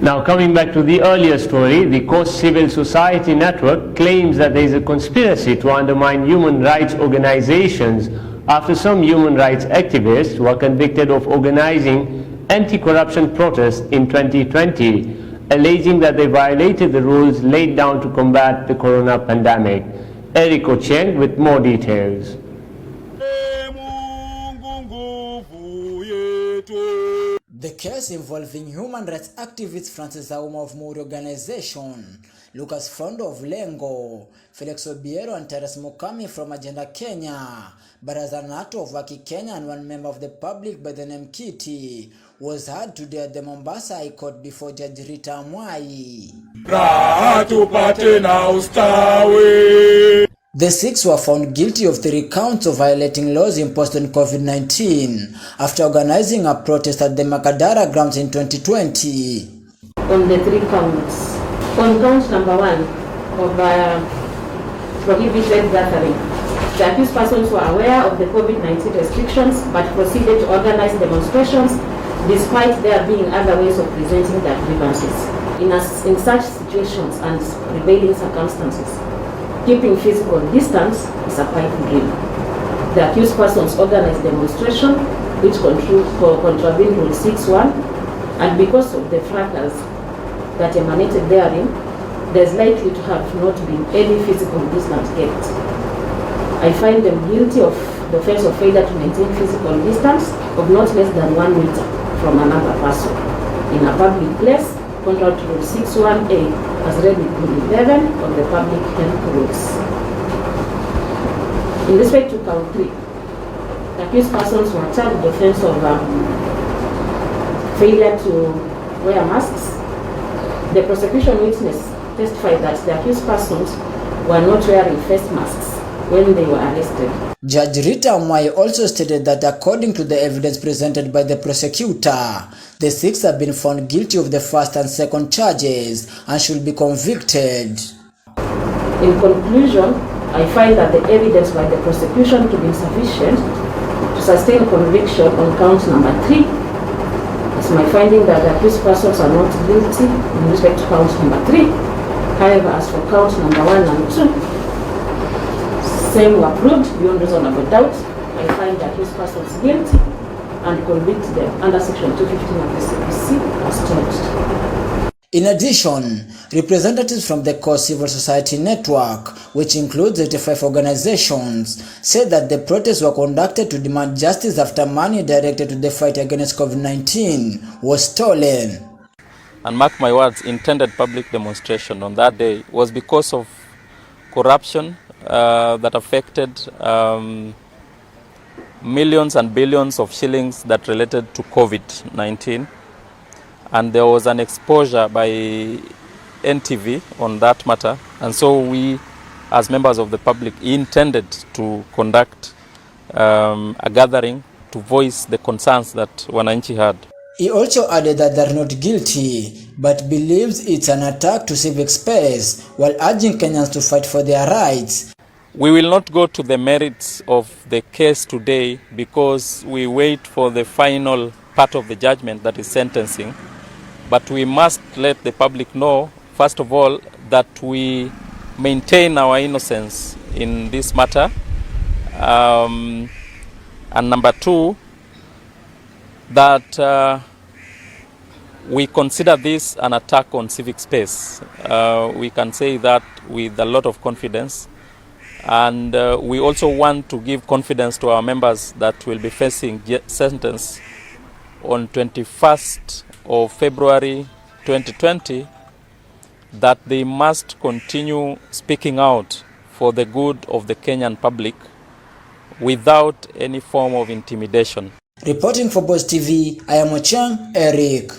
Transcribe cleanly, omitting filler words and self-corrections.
Now, coming back to the earlier story, the Coast Civil Society Network claims that there is a conspiracy to undermine human rights organizations after some human rights activists were convicted of organizing anti-corruption protests in 2020, alleging that they violated the rules laid down to combat the corona pandemic. Eric Ochieng with more details. The case involving human rights activist Francis Auma of Muhuri organization, Lucas Fondo of Lengo, Felix Obiero and Teres Mukami from Agenda Kenya, Baraza Nato of Waki Kenya and one member of the public by the name Kitty was heard today at the Mombasa High Court before Judge Rita Mwai. The six were found guilty of 3 counts of violating laws imposed on COVID-19 after organizing a protest at the Makadara grounds in 2020. On the 3 counts. On count number 1 of prohibited gathering, the accused persons were aware of the COVID-19 restrictions but proceeded to organize demonstrations despite there being other ways of presenting their grievances. In such situations and prevailing circumstances, keeping physical distance is a pipe dream. The accused persons organized demonstration which contravened Rule 6.1, and because of the fracas that emanated therein, there is likely to have not been any physical distance kept. I find them guilty of the offense of failure to maintain physical distance of not less than 1 meter from another person in a public place, contrary to Rule 6.1a, as read with Rule 11 of the Public Health Rules. In respect to count 3, the accused persons were charged with the offense of failure to wear masks. The prosecution witness testified that the accused persons were not wearing face masks when they were arrested. Judge Rita Mwai also stated that according to the evidence presented by the prosecutor, the 6 have been found guilty of the first and second charges and should be convicted. In conclusion, I find that the evidence by the prosecution to be sufficient to sustain conviction on count number 3. It's my finding that the accused persons are not guilty in respect to count number 3. However, as for count number 1 and 2, same were proved beyond reasonable doubt. I find the accused persons guilty and convict them under Section 215 of the CPC as charged. In addition, representatives from the Coast Civil Society Network, which includes 85 organizations, said that the protests were conducted to demand justice after money directed to the fight against COVID-19 was stolen. And mark my words, intended public demonstration on that day was because of corruption that affected millions and billions of shillings that related to COVID-19. And there was an exposure by NTV on that matter. And so we, as members of the public, intended to conduct a gathering to voice the concerns that wananchi had. He also added that they are not guilty, but believes it's an attack to civic space, while urging Kenyans to fight for their rights. We will not go to the merits of the case today because we wait for the final part of the judgment, that is sentencing. But we must let the public know, first of all, that we maintain our innocence in this matter. And number 2, that we consider this an attack on civic space. We can say that with a lot of confidence. And we also want to give confidence to our members that will be facing sentence on 21st of February 2020, that they must continue speaking out for the good of the Kenyan public without any form of intimidation. Reporting for Boss TV, I am Ochieng Eric.